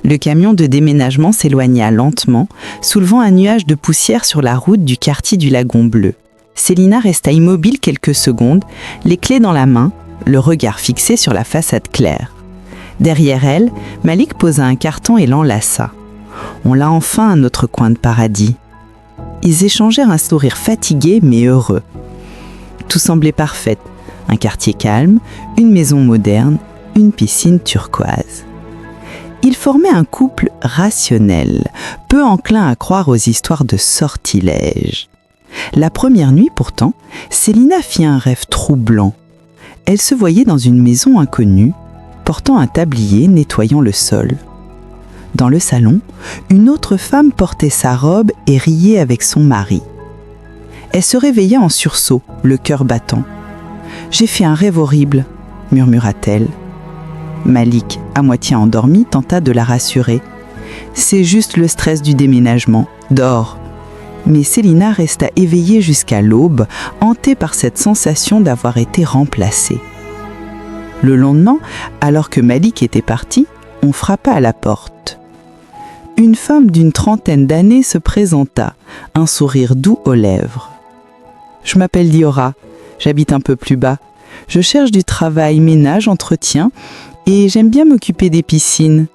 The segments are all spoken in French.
Le camion de déménagement s'éloigna lentement, soulevant un nuage de poussière sur la route du quartier du Lagon Bleu. Célina resta immobile quelques secondes, les clés dans la main, le regard fixé sur la façade claire. Derrière elle, Malik posa un carton et l'enlaça. On l'a enfin à notre coin de paradis. Ils échangèrent un sourire fatigué mais heureux. Tout semblait parfait. Un quartier calme, une maison moderne, une piscine turquoise. Ils formaient un couple rationnel, peu enclin à croire aux histoires de sortilèges. La première nuit, pourtant, Célina fit un rêve troublant. Elle se voyait dans une maison inconnue, portant un tablier nettoyant le sol. Dans le salon, une autre femme portait sa robe et riait avec son mari. Elle se réveilla en sursaut, le cœur battant. « J'ai fait un rêve horrible », murmura-t-elle. Malik, à moitié endormi, tenta de la rassurer. « C'est juste le stress du déménagement, dors ». Mais Célina resta éveillée jusqu'à l'aube, hantée par cette sensation d'avoir été remplacée. Le lendemain, alors que Malik était parti, on frappa à la porte. Une femme d'une trentaine d'années se présenta, un sourire doux aux lèvres. « Je m'appelle Liora, j'habite un peu plus bas. Je cherche du travail, ménage, entretien, et j'aime bien m'occuper des piscines. »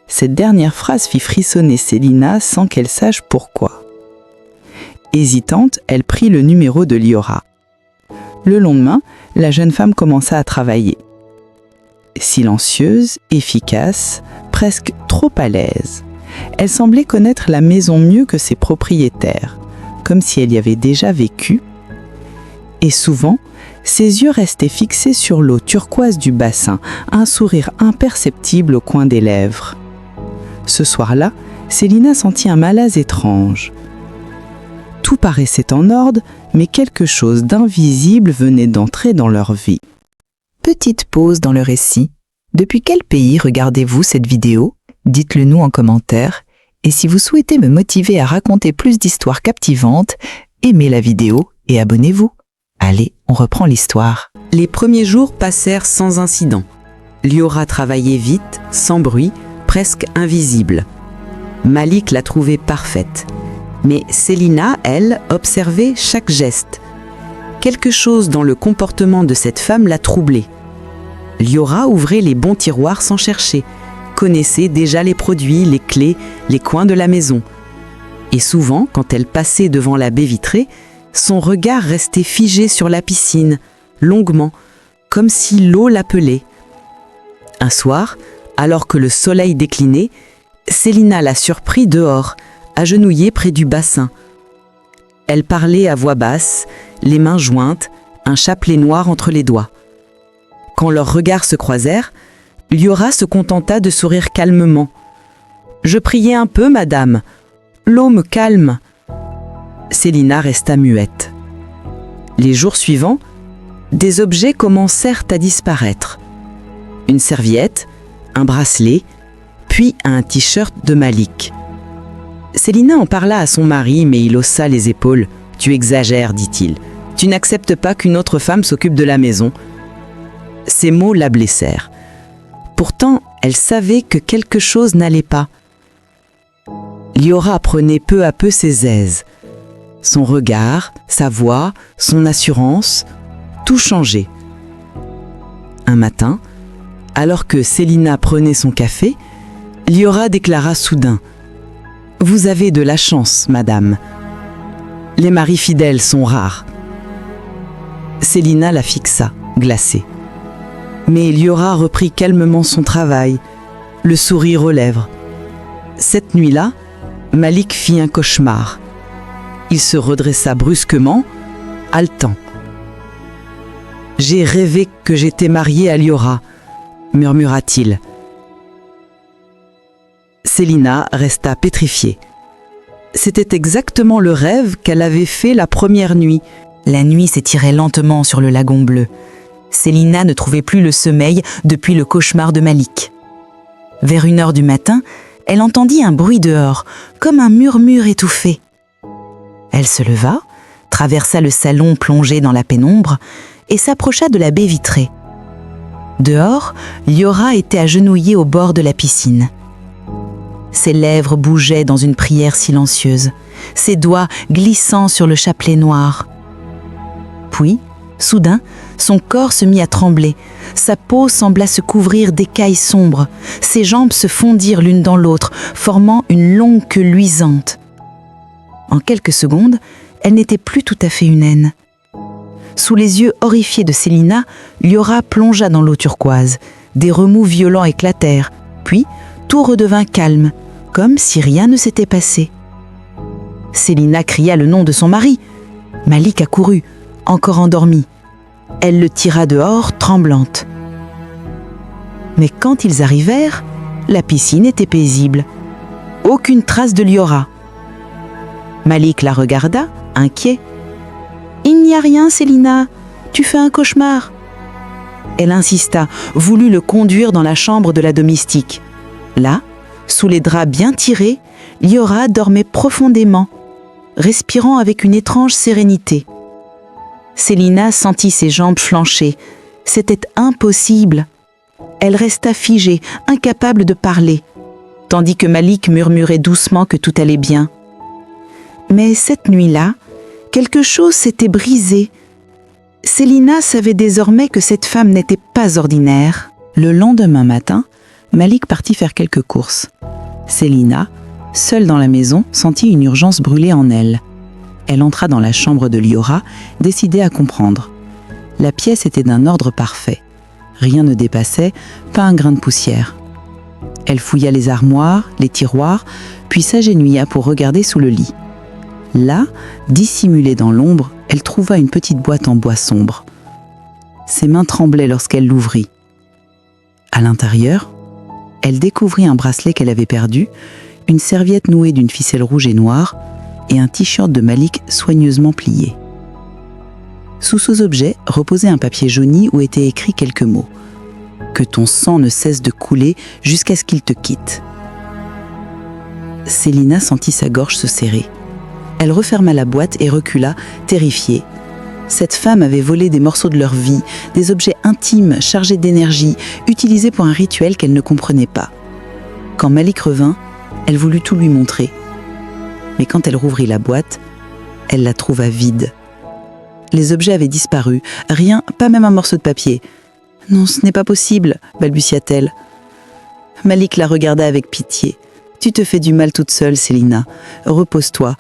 Cette dernière phrase fit frissonner Célina sans qu'elle sache pourquoi. Hésitante, elle prit le numéro de Liora. Le lendemain, la jeune femme commença à travailler. Silencieuse, efficace, presque trop à l'aise. Elle semblait connaître la maison mieux que ses propriétaires, comme si elle y avait déjà vécu. Et souvent, ses yeux restaient fixés sur l'eau turquoise du bassin, un sourire imperceptible au coin des lèvres. Ce soir-là, Célina sentit un malaise étrange. Tout paraissait en ordre, mais quelque chose d'invisible venait d'entrer dans leur vie. Petite pause dans le récit. Depuis quel pays regardez-vous cette vidéo? Dites-le nous en commentaire. Et si vous souhaitez me motiver à raconter plus d'histoires captivantes, aimez la vidéo et abonnez-vous. Allez, on reprend l'histoire. Les premiers jours passèrent sans incident. Liora travaillait vite, sans bruit, presque invisible. Malik la trouvait parfaite. Mais Célina, elle, observait chaque geste. Quelque chose dans le comportement de cette femme la troublait. Liora ouvrait les bons tiroirs sans chercher, connaissait déjà les produits, les clés, les coins de la maison. Et souvent, quand elle passait devant la baie vitrée, son regard restait figé sur la piscine, longuement, comme si l'eau l'appelait. Un soir, alors que le soleil déclinait, Célina la surprit dehors, agenouillée près du bassin. Elle parlait à voix basse, les mains jointes, un chapelet noir entre les doigts. Quand leurs regards se croisèrent, Liora se contenta de sourire calmement. « Je priais un peu, madame. L'eau me calme. » Célina resta muette. Les jours suivants, des objets commencèrent à disparaître. Une serviette, un bracelet, puis un t-shirt de Malik. Célina en parla à son mari, mais il haussa les épaules. « Tu exagères, dit-il. Tu n'acceptes pas qu'une autre femme s'occupe de la maison. » Ces mots la blessèrent. Pourtant, elle savait que quelque chose n'allait pas. Liora prenait peu à peu ses aises. Son regard, sa voix, son assurance, tout changeait. Un matin, alors que Célina prenait son café, Liora déclara soudain « Vous avez de la chance, madame. Les maris fidèles sont rares. » Célina la fixa, glacée. Mais Liora reprit calmement son travail, le sourire aux lèvres. Cette nuit-là, Malik fit un cauchemar. Il se redressa brusquement, haletant. « J'ai rêvé que j'étais mariée à Liora », murmura-t-il. Célina resta pétrifiée. C'était exactement le rêve qu'elle avait fait la première nuit. La nuit s'étirait lentement sur le Lagon Bleu. Célina ne trouvait plus le sommeil depuis le cauchemar de Malik. Vers 1h du matin, elle entendit un bruit dehors, comme un murmure étouffé. Elle se leva, traversa le salon plongé dans la pénombre et s'approcha de la baie vitrée. Dehors, Liora était agenouillée au bord de la piscine. Ses lèvres bougeaient dans une prière silencieuse, ses doigts glissant sur le chapelet noir. Puis, soudain, son corps se mit à trembler, sa peau sembla se couvrir d'écailles sombres, ses jambes se fondirent l'une dans l'autre, formant une longue queue luisante. En quelques secondes, elle n'était plus tout à fait humaine. Sous les yeux horrifiés de Célina, Liora plongea dans l'eau turquoise. Des remous violents éclatèrent, puis tout redevint calme, comme si rien ne s'était passé. Célina cria le nom de son mari. Malik accourut, encore endormi. Elle le tira dehors, tremblante. Mais quand ils arrivèrent, la piscine était paisible. Aucune trace de Liora. Malik la regarda, inquiet. « Il n'y a rien, Célina, tu fais un cauchemar. » Elle insista, voulut le conduire dans la chambre de la domestique. Là, sous les draps bien tirés, Liora dormait profondément, respirant avec une étrange sérénité. Célina sentit ses jambes flancher. C'était impossible. Elle resta figée, incapable de parler, tandis que Malik murmurait doucement que tout allait bien. Mais cette nuit-là, quelque chose s'était brisé. Célina savait désormais que cette femme n'était pas ordinaire. Le lendemain matin, Malik partit faire quelques courses. Célina, seule dans la maison, sentit une urgence brûler en elle. Elle entra dans la chambre de Liora, décidée à comprendre. La pièce était d'un ordre parfait. Rien ne dépassait, pas un grain de poussière. Elle fouilla les armoires, les tiroirs, puis s'agenouilla pour regarder sous le lit. Là, dissimulée dans l'ombre, elle trouva une petite boîte en bois sombre. Ses mains tremblaient lorsqu'elle l'ouvrit. À l'intérieur, elle découvrit un bracelet qu'elle avait perdu, une serviette nouée d'une ficelle rouge et noire et un t-shirt de Malik soigneusement plié. Sous ces objets reposait un papier jauni où étaient écrits quelques mots. « Que ton sang ne cesse de couler jusqu'à ce qu'il te quitte. » Célina sentit sa gorge se serrer. Elle referma la boîte et recula, terrifiée. Cette femme avait volé des morceaux de leur vie, des objets intimes chargés d'énergie, utilisés pour un rituel qu'elle ne comprenait pas. Quand Malik revint, elle voulut tout lui montrer. Mais quand elle rouvrit la boîte, elle la trouva vide. Les objets avaient disparu, rien, pas même un morceau de papier. « Non, ce n'est pas possible », balbutia-t-elle. Malik la regarda avec pitié. « Tu te fais du mal toute seule, Célina. Repose-toi. »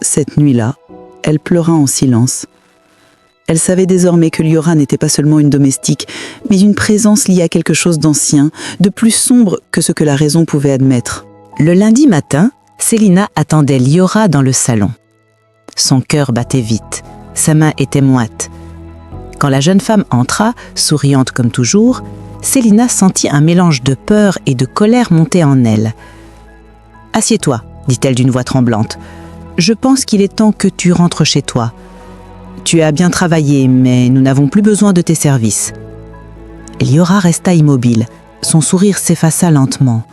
Cette nuit-là, elle pleura en silence. Elle savait désormais que Liora n'était pas seulement une domestique, mais une présence liée à quelque chose d'ancien, de plus sombre que ce que la raison pouvait admettre. Le lundi matin, Célina attendait Liora dans le salon. Son cœur battait vite, sa main était moite. Quand la jeune femme entra, souriante comme toujours, Célina sentit un mélange de peur et de colère monter en elle. « Assieds-toi », dit-elle d'une voix tremblante. Je pense qu'il est temps que tu rentres chez toi. Tu as bien travaillé, mais nous n'avons plus besoin de tes services. » Liora resta immobile. Son sourire s'effaça lentement.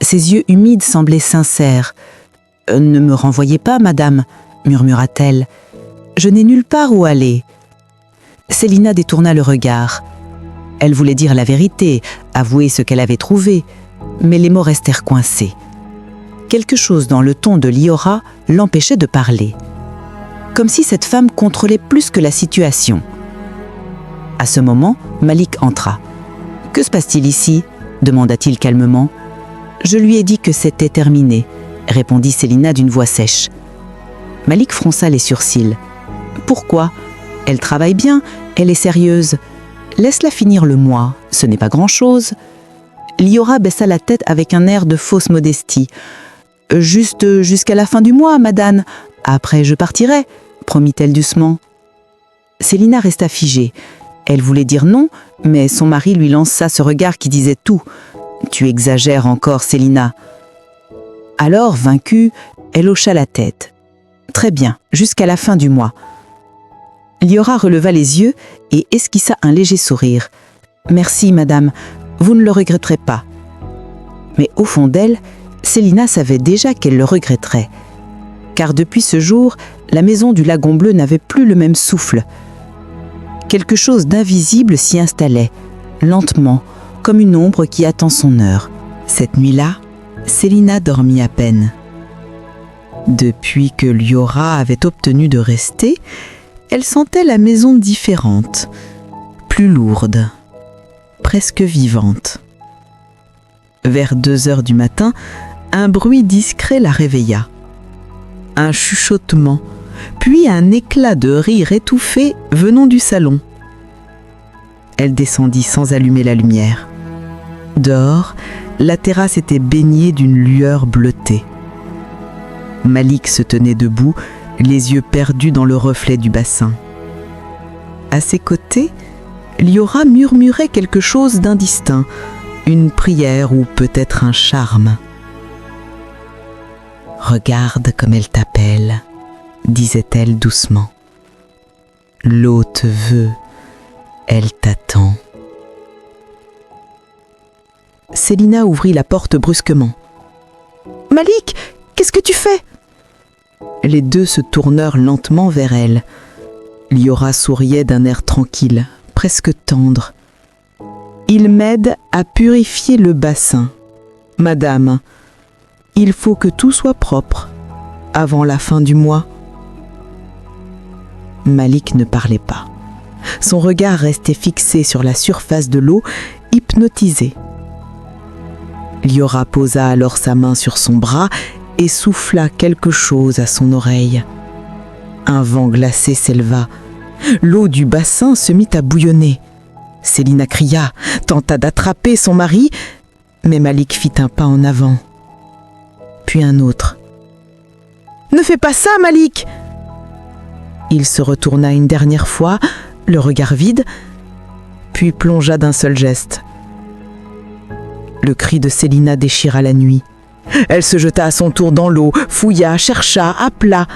Ses yeux humides semblaient sincères. « Ne me renvoyez pas, madame, » murmura-t-elle. « Je n'ai nulle part où aller. » Célina détourna le regard. Elle voulait dire la vérité, avouer ce qu'elle avait trouvé, mais les mots restèrent coincés. Quelque chose dans le ton de Liora l'empêchait de parler. Comme si cette femme contrôlait plus que la situation. À ce moment, Malik entra. « Que se passe-t-il ici ?» demanda-t-il calmement. « Je lui ai dit que c'était terminé », répondit Célina d'une voix sèche. Malik fronça les sourcils. « Pourquoi ? Elle travaille bien, elle est sérieuse. Laisse-la finir le mois, ce n'est pas grand-chose. » Liora baissa la tête avec un air de fausse modestie. « Juste jusqu'à la fin du mois, madame. Après, je partirai, » promit-elle doucement. Célina resta figée. Elle voulait dire non, mais son mari lui lança ce regard qui disait tout. « Tu exagères encore, Célina. » Alors, vaincue, elle hocha la tête. « Très bien, jusqu'à la fin du mois. » Liora releva les yeux et esquissa un léger sourire. « Merci, madame, vous ne le regretterez pas. » Mais au fond d'elle, Célina savait déjà qu'elle le regretterait. Car depuis ce jour, la maison du Lagon Bleu n'avait plus le même souffle. Quelque chose d'invisible s'y installait, lentement, comme une ombre qui attend son heure. Cette nuit-là, Célina dormit à peine. Depuis que Liora avait obtenu de rester, elle sentait la maison différente, plus lourde, presque vivante. Vers 2 heures du matin, un bruit discret la réveilla. Un chuchotement, puis un éclat de rire étouffé venant du salon. Elle descendit sans allumer la lumière. Dehors, la terrasse était baignée d'une lueur bleutée. Malik se tenait debout, les yeux perdus dans le reflet du bassin. À ses côtés, Liora murmurait quelque chose d'indistinct, une prière ou peut-être un charme. « Regarde comme elle t'appelle », disait-elle doucement. « L'eau te veut, elle t'attend. » Célina ouvrit la porte brusquement. « Malik, qu'est-ce que tu fais ?» Les deux se tournèrent lentement vers elle. Liora souriait d'un air tranquille, presque tendre. « Il m'aide à purifier le bassin. Madame, il faut que tout soit propre avant la fin du mois. » Malik ne parlait pas. Son regard restait fixé sur la surface de l'eau, hypnotisé. Liora posa alors sa main sur son bras et souffla quelque chose à son oreille. Un vent glacé s'éleva. L'eau du bassin se mit à bouillonner. Célina cria, tenta d'attraper son mari, mais Malik fit un pas en avant. Puis un autre. « Ne fais pas ça, Malik !» Il se retourna une dernière fois, le regard vide, puis plongea d'un seul geste. Le cri de Célina déchira la nuit. Elle se jeta à son tour dans l'eau, fouilla, chercha, appela.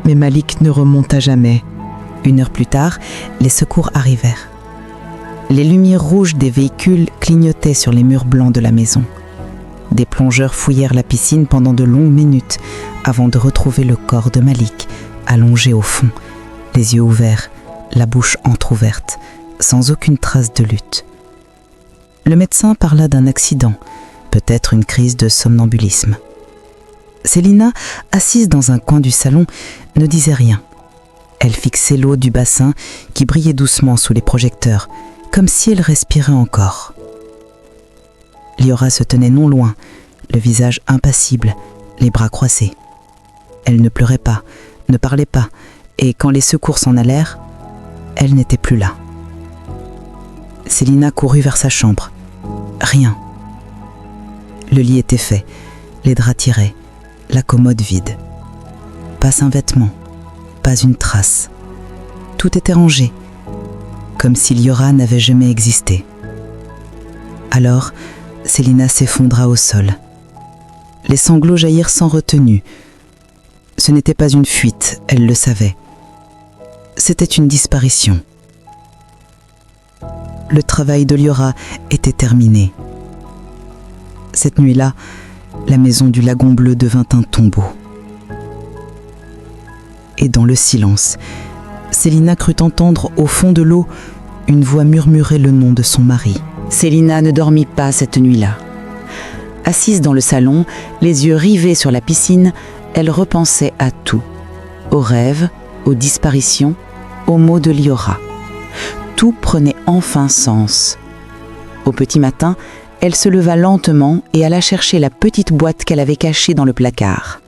Mais Malik ne remonta jamais. 1 heure plus tard, les secours arrivèrent. Les lumières rouges des véhicules clignotaient sur les murs blancs de la maison. Des plongeurs fouillèrent la piscine pendant de longues minutes avant de retrouver le corps de Malik, allongé au fond, les yeux ouverts, la bouche entr'ouverte, sans aucune trace de lutte. Le médecin parla d'un accident, peut-être une crise de somnambulisme. Célina, assise dans un coin du salon, ne disait rien. Elle fixait l'eau du bassin qui brillait doucement sous les projecteurs, comme si elle respirait encore. Liora se tenait non loin, le visage impassible, les bras croisés. Elle ne pleurait pas, ne parlait pas, et quand les secours s'en allèrent, elle n'était plus là. Célina courut vers sa chambre. Rien. Le lit était fait, les draps tirés, la commode vide. Pas un vêtement, pas une trace. Tout était rangé, comme si Liora n'avait jamais existé. Alors, Célina s'effondra au sol. Les sanglots jaillirent sans retenue. Ce n'était pas une fuite, elle le savait. C'était une disparition. Le travail de Liora était terminé. Cette nuit-là, la maison du Lagon Bleu devint un tombeau. Et dans le silence, Célina crut entendre au fond de l'eau une voix murmurer le nom de son mari. Célina ne dormit pas cette nuit-là. Assise dans le salon, les yeux rivés sur la piscine, elle repensait à tout. Aux rêves, aux disparitions, aux mots de Liora. Tout prenait enfin sens. Au petit matin, elle se leva lentement et alla chercher la petite boîte qu'elle avait cachée dans le placard.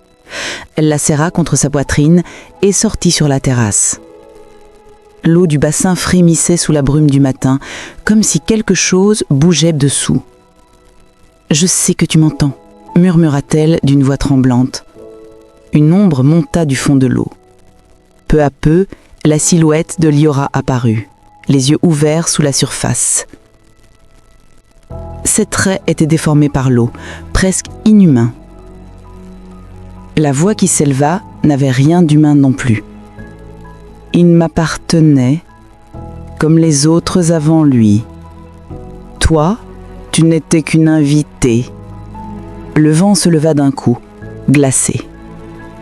Elle la serra contre sa poitrine et sortit sur la terrasse. L'eau du bassin frémissait sous la brume du matin, comme si quelque chose bougeait dessous. « Je sais que tu m'entends », murmura-t-elle d'une voix tremblante. Une ombre monta du fond de l'eau. Peu à peu, la silhouette de Liora apparut, les yeux ouverts sous la surface. Ses traits étaient déformés par l'eau, presque inhumains. La voix qui s'éleva n'avait rien d'humain non plus. Il m'appartenait comme les autres avant lui. Toi, tu n'étais qu'une invitée. Le vent se leva d'un coup, glacé.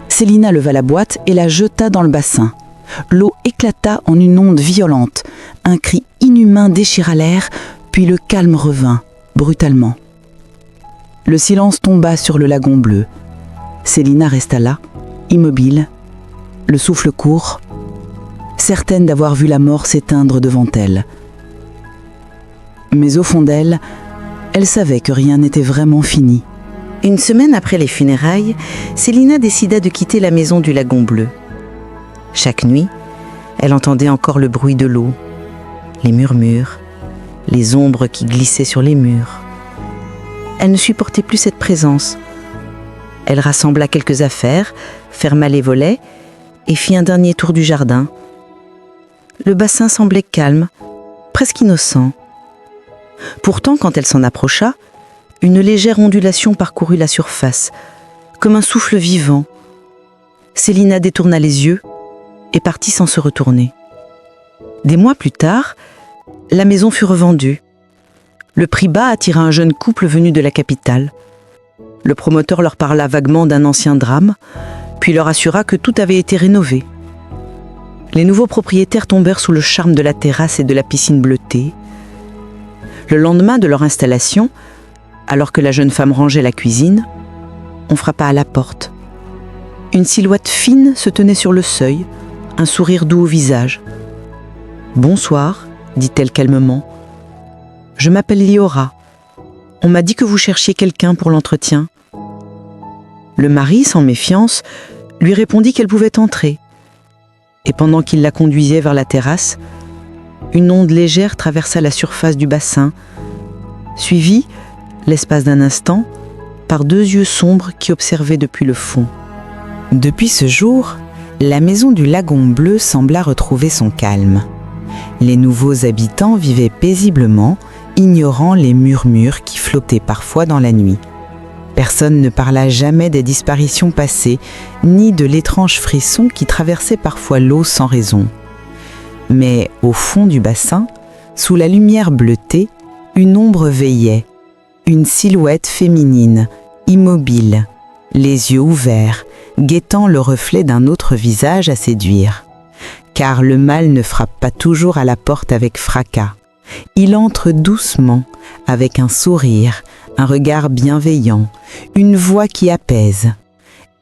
Célina leva la boîte et la jeta dans le bassin. L'eau éclata en une onde violente. Un cri inhumain déchira l'air, puis le calme revint, brutalement. Le silence tomba sur le lagon bleu. Célina resta là, immobile, le souffle court, certaine d'avoir vu la mort s'éteindre devant elle. Mais au fond d'elle, elle savait que rien n'était vraiment fini. Une semaine après les funérailles, Célina décida de quitter la maison du lagon bleu. Chaque nuit, elle entendait encore le bruit de l'eau, les murmures, les ombres qui glissaient sur les murs. Elle ne supportait plus cette présence. Elle rassembla quelques affaires, ferma les volets et fit un dernier tour du jardin. Le bassin semblait calme, presque innocent. Pourtant, quand elle s'en approcha, une légère ondulation parcourut la surface, comme un souffle vivant. Célina détourna les yeux et partit sans se retourner. Des mois plus tard, la maison fut revendue. Le prix bas attira un jeune couple venu de la capitale. Le promoteur leur parla vaguement d'un ancien drame, puis leur assura que tout avait été rénové. Les nouveaux propriétaires tombèrent sous le charme de la terrasse et de la piscine bleutée. Le lendemain de leur installation, alors que la jeune femme rangeait la cuisine, on frappa à la porte. Une silhouette fine se tenait sur le seuil, un sourire doux au visage. « Bonsoir », dit-elle calmement. « Je m'appelle Liora. On m'a dit que vous cherchiez quelqu'un pour l'entretien. » Le mari, sans méfiance, lui répondit qu'elle pouvait entrer. Et pendant qu'il la conduisait vers la terrasse, une onde légère traversa la surface du bassin, suivie, l'espace d'un instant, par deux yeux sombres qui observaient depuis le fond. Depuis ce jour, la maison du lagon bleu sembla retrouver son calme. Les nouveaux habitants vivaient paisiblement, ignorant les murmures qui flottaient parfois dans la nuit. Personne ne parla jamais des disparitions passées, ni de l'étrange frisson qui traversait parfois l'eau sans raison. Mais au fond du bassin, sous la lumière bleutée, une ombre veillait, une silhouette féminine, immobile, les yeux ouverts, guettant le reflet d'un autre visage à séduire. Car le mal ne frappe pas toujours à la porte avec fracas. Il entre doucement, avec un sourire, un regard bienveillant, une voix qui apaise.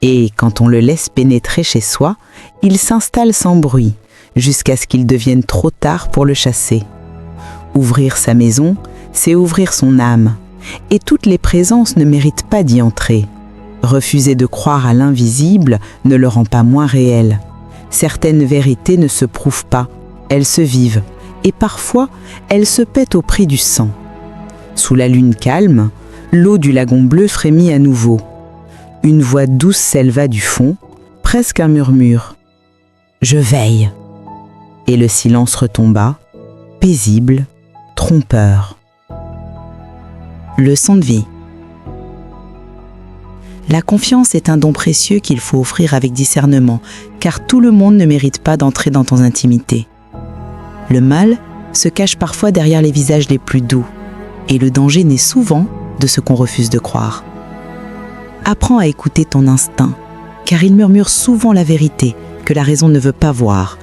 Et quand on le laisse pénétrer chez soi, il s'installe sans bruit, jusqu'à ce qu'il devienne trop tard pour le chasser. Ouvrir sa maison, c'est ouvrir son âme, et toutes les présences ne méritent pas d'y entrer. Refuser de croire à l'invisible ne le rend pas moins réel. Certaines vérités ne se prouvent pas, elles se vivent, et parfois elles se paient au prix du sang. Sous la lune calme, l'eau du lagon bleu frémit à nouveau. Une voix douce s'éleva du fond, presque un murmure. « Je veille !» Et le silence retomba, paisible, trompeur. Leçon de vie. La confiance est un don précieux qu'il faut offrir avec discernement, car tout le monde ne mérite pas d'entrer dans ton intimité. Le mal se cache parfois derrière les visages les plus doux, et le danger naît souvent de ce qu'on refuse de croire. Apprends à écouter ton instinct, car il murmure souvent la vérité que la raison ne veut pas voir,